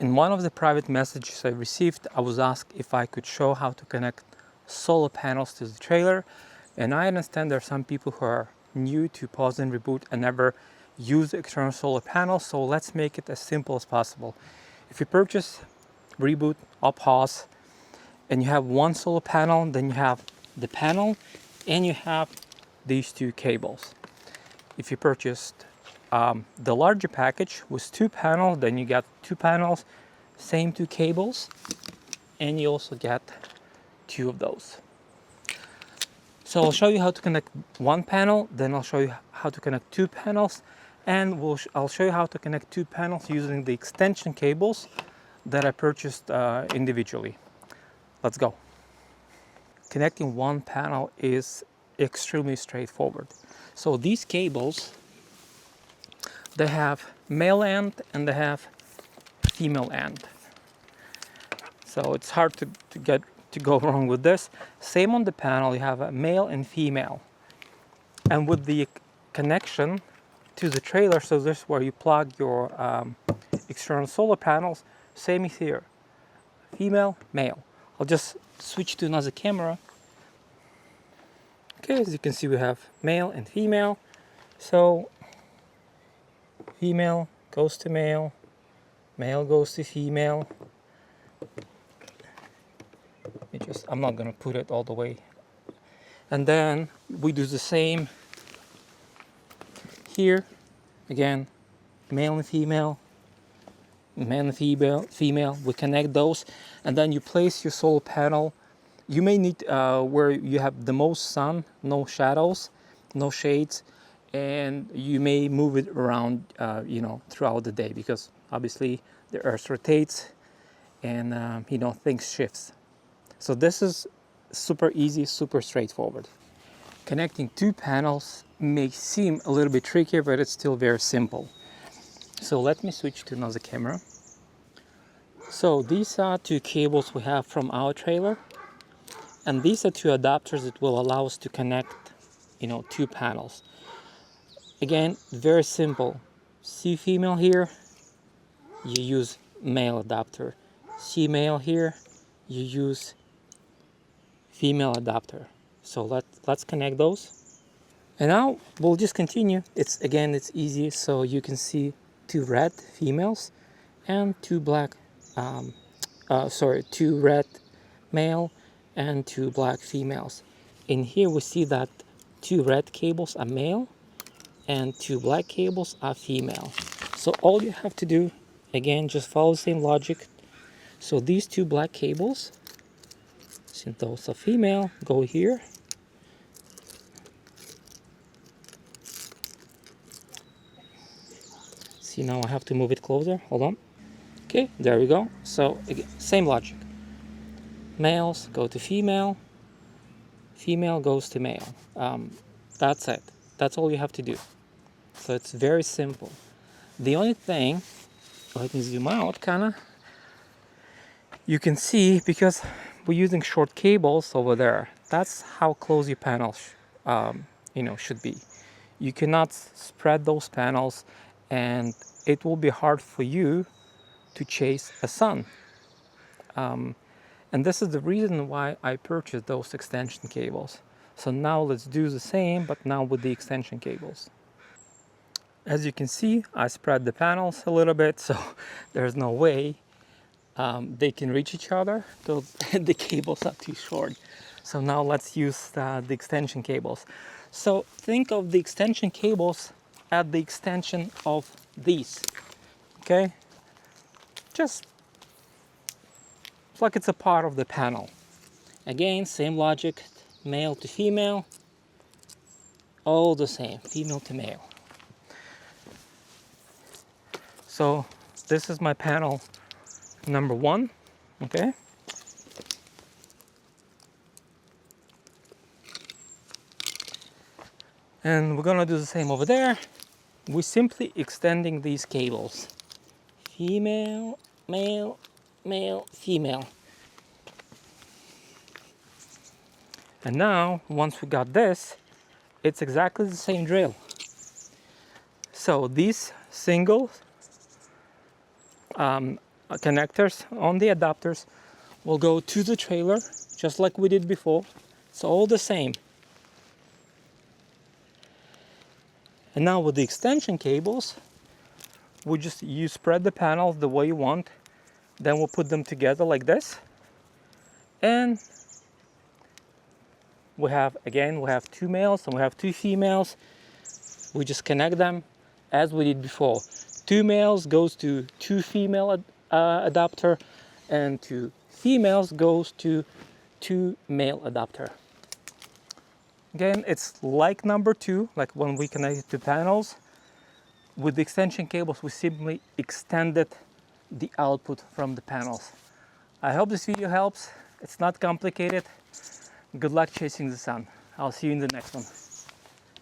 In one of the private messages I received, I was asked if I could show how to connect solar panels to the trailer. And I understand there are some people who are new to Pause and Reboot and never use external solar panels, so let's make it as simple as possible. If you purchase Reboot or Pause and you have one solar panel, then you have the panel and you have these two cables. If you purchased the larger package with two panels, then you get two panels, same two cables, and you also get two of those. So I'll show you how to connect one panel, then I'll show you how to connect two panels, and I'll show you how to connect two panels using the extension cables that I purchased individually. Let's go. Connecting one panel is extremely straightforward. So these cables, they have male end and they have female end. So it's hard to go wrong with this. Same on the panel, you have a male and female. And with the connection to the trailer, so this is where you plug your external solar panels, same is here. Female, male. I'll just switch to another camera. Okay, as you can see, we have male and female. So female goes to male, male goes to female. I'm not going to put it all the way. And then we do the same here. Again, male and female, male and female. We connect those, and then you place your solar panel. You may need where you have the most sun, no shadows, no shades, and you may move it around, throughout the day, because obviously the Earth rotates and things shifts. So this is super easy, super straightforward. Connecting two panels may seem a little bit trickier, but it's still very simple. So let me switch to another camera. So these are two cables we have from our trailer, and these are two adapters that will allow us to connect, two panels. Again, very simple. See female here, you use male adapter. See male here, you use female adapter. So let's connect those. And now we'll just continue. It's easy. So you can see two red females and two two red male and two black females. In here we see that two red cables are male and two black cables are female. So all you have to do, again, just follow the same logic. So these two black cables, since those are female, go here. See, now I have to move it closer. Hold on. Okay, there we go. So again, same logic. Males go to female, female goes to male. That's it. That's all you have to do. So it's very simple. The only thing, let me zoom out kinda. You can see, because we're using short cables over there, that's how close your panels should be. You cannot spread those panels, and it will be hard for you to chase a sun. And this is the reason why I purchased those extension cables. So now let's do the same, but now with the extension cables. As you can see, I spread the panels a little bit, so there's no way they can reach each other. The cables are too short. So now let's use the extension cables. So think of the extension cables at the extension of these. Okay? Just like it's a part of the panel. Again, same logic, male to female, all the same, female to male. So this is my panel number 1, okay? And we're gonna do the same over there. We're simply extending these cables. Female, male, male, female. And now, once we got this, it's exactly the same drill. So these single connectors on the adapters will go to the trailer, just like we did before. It's all the same. And now with the extension cables, you spread the panels the way you want. Then we'll put them together like this. And we have two males and we have two females. We just connect them as we did before. Two males goes to two female adapter, and two females goes to two male adapter. Again, it's like number two, like when we connected to panels. With the extension cables, we simply extended the output from the panels. I hope this video helps. It's not complicated. Good luck chasing the sun. I'll see you in the next one.